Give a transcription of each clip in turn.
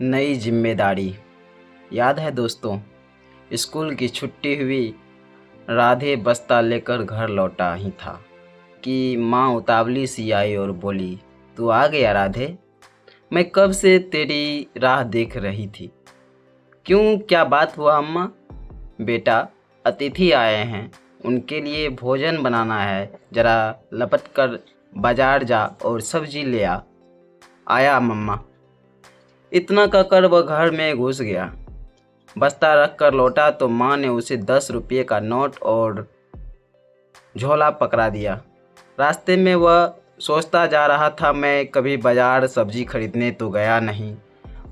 नई जिम्मेदारी। याद है दोस्तों, स्कूल की छुट्टी हुई, राधे बस्ता लेकर घर लौटा ही था कि माँ उतावली सी आई और बोली, तू आ गया राधे? मैं कब से तेरी राह देख रही थी। क्यों, क्या बात हुआ अम्मा? बेटा, अतिथि आए हैं, उनके लिए भोजन बनाना है, जरा लपट कर बाजार जा और सब्जी ले आ। आया मम्मा। इतना कहकर वह घर में घुस गया। बस्ता रख कर लौटा तो माँ ने उसे 10 रुपये का नोट और झोला पकड़ा दिया। रास्ते में वह सोचता जा रहा था, मैं कभी बाजार सब्जी खरीदने तो गया नहीं,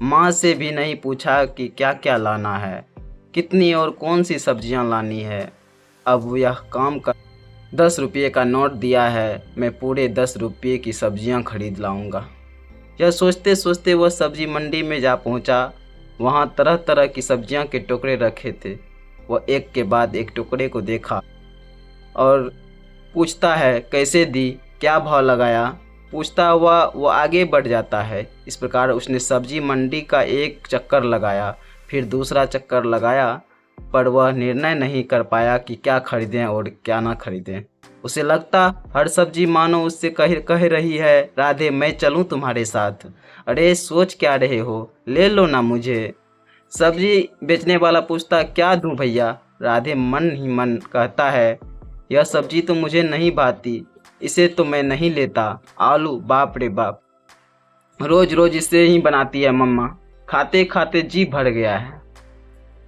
माँ से भी नहीं पूछा कि क्या क्या लाना है, कितनी और कौन सी सब्जियां लानी है। अब यह काम कर 10 रुपये का नोट दिया है, मैं पूरे 10 रुपये की सब्जियां खरीद लाऊंगा। यह सोचते सोचते वह सब्जी मंडी में जा पहुंचा। वहाँ तरह तरह की सब्जियां के टुकड़े रखे थे। वह एक के बाद एक टुकड़े को देखा और पूछता है, कैसे दी, क्या भाव लगाया? पूछता हुआ वो आगे बढ़ जाता है। इस प्रकार उसने सब्जी मंडी का एक चक्कर लगाया, फिर दूसरा चक्कर लगाया, पर वह निर्णय नहीं कर पाया कि क्या खरीदें और क्या ना खरीदें। उसे लगता हर सब्जी मानो उससे कह रही है, राधे मैं चलूं तुम्हारे साथ। अरे सोच क्या रहे हो, ले लो ना मुझे। सब्जी बेचने वाला पूछता, क्या दूं भैया? राधे मन ही मन कहता है, यह सब्जी तो मुझे नहीं भाती, इसे तो मैं नहीं लेता। आलू, बाप रे बाप, रोज रोज इसे ही बनाती है मम्मा, खाते खाते जी भर गया है,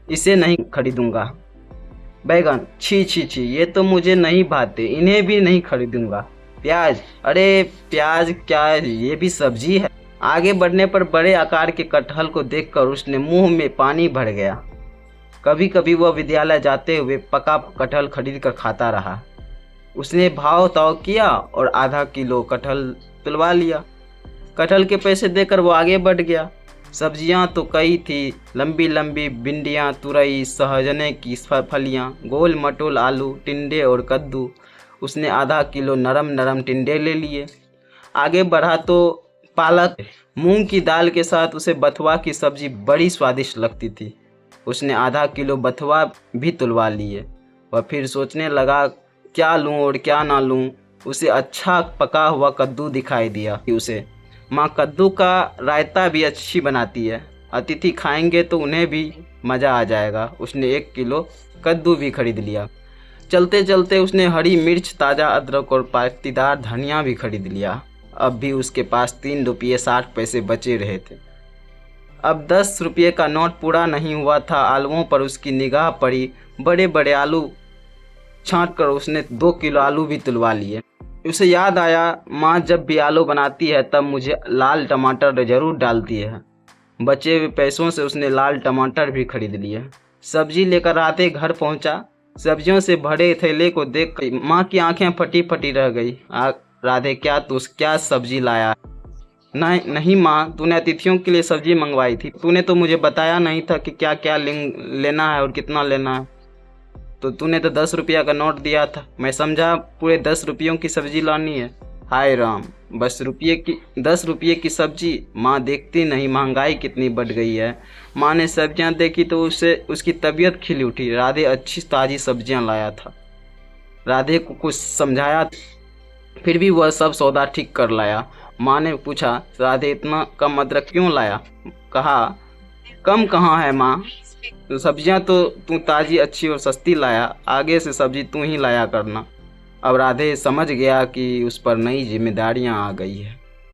इसे नहीं खरीदूंगा। बैगन, छी छी छी, ये तो मुझे नहीं भाते, इन्हें भी नहीं खरीदूंगा। प्याज, अरे प्याज क्या, ये भी सब्जी है। आगे बढ़ने पर बड़े आकार के कटहल को देखकर उसने मुंह में पानी भर गया। कभी कभी वह विद्यालय जाते हुए पका कटहल खरीद कर खाता रहा। उसने भाव ताव किया और आधा किलो कटहल तुलवा लिया। कटहल के पैसे देकर वो आगे बढ़ गया। सब्जियां तो कई थी, लंबी लंबी भिंडियां, तुरई, सहजने की फलियां, गोल मटोल आलू, टिंडे और कद्दू। उसने आधा किलो नरम नरम टिंडे ले लिए। आगे बढ़ा तो पालक, मूंग की दाल के साथ उसे बथुआ की सब्जी बड़ी स्वादिष्ट लगती थी। उसने आधा किलो बथुआ भी तुलवा लिए। वह फिर सोचने लगा, क्या लूं और क्या ना लूं। उसे अच्छा पका हुआ कद्दू दिखाई दिया कि उसे माँ कद्दू का रायता भी अच्छी बनाती है, अतिथि खाएंगे तो उन्हें भी मज़ा आ जाएगा। उसने 1 किलो कद्दू भी खरीद लिया। चलते चलते उसने हरी मिर्च, ताज़ा अदरक और पातीदार धनिया भी खरीद लिया। अब भी उसके पास 3 रुपये 60 पैसे बचे रहे थे। अब 10 रुपये का नोट पूरा नहीं हुआ था। आलुओं पर उसकी निगाह पड़ी। बड़े बड़े आलू छांट कर उसने 2 किलो आलू भी तुलवा लिए। उसे याद आया, माँ जब भी आलू बनाती है तब मुझे लाल टमाटर ज़रूर डालती है। बचे हुए पैसों से उसने लाल टमाटर भी खरीद लिए। सब्जी लेकर राधे घर पहुंचा। सब्जियों से भरे थैले को देख माँ की आंखें फटी फटी रह गई। राधे, क्या सब्जी लाया? नहीं माँ, तूने अतिथियों के लिए सब्जी मंगवाई थी, तूने तो मुझे बताया नहीं था कि क्या क्या लेना है और कितना लेना है। तो तूने तो 10 रुपया का नोट दिया था, मैं समझा पूरे 10 रुपयों की सब्जी लानी है। हाय राम, बस 10 रुपये की सब्जी। माँ देखती नहीं महंगाई कितनी बढ़ गई है। माँ ने सब्जियाँ देखी तो उसकी तबीयत खिल उठी। राधे अच्छी ताज़ी सब्जियाँ लाया था। राधे को कुछ समझाया, फिर भी वह सब सौदा ठीक कर लाया। माँ ने पूछा, राधे इतना कम अदरक क्यों लाया? कहा, कम कहाँ है माँ, तो सब्जियां तो तू ताज़ी, अच्छी और सस्ती लाया, आगे से सब्जी तू ही लाया करना। अब राधे समझ गया कि उस पर नई जिम्मेदारियां आ गई है।